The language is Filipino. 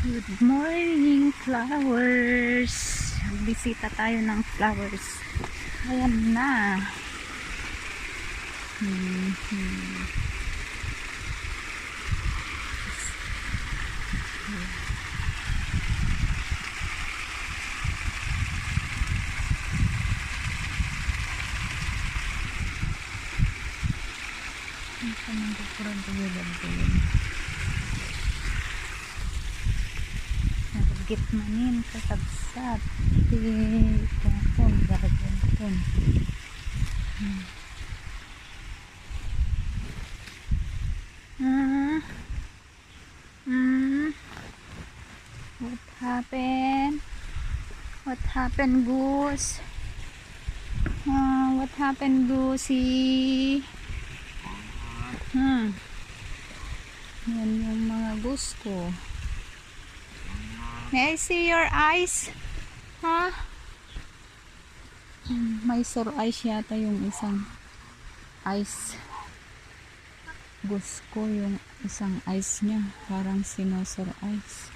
Good morning, flowers. Bisita tayo ng flowers. Ayan na. Ang kamang kukurang tuwilan ko yun. Gitmanin kasabsat di kapon gagawin what happened goose, what happened goosey, yan yung mga goose ko. May I see your eyes? Ha? May sore eyes yata yung isang eyes. Gusto yung isang eyes niya. Parang sinosore eyes.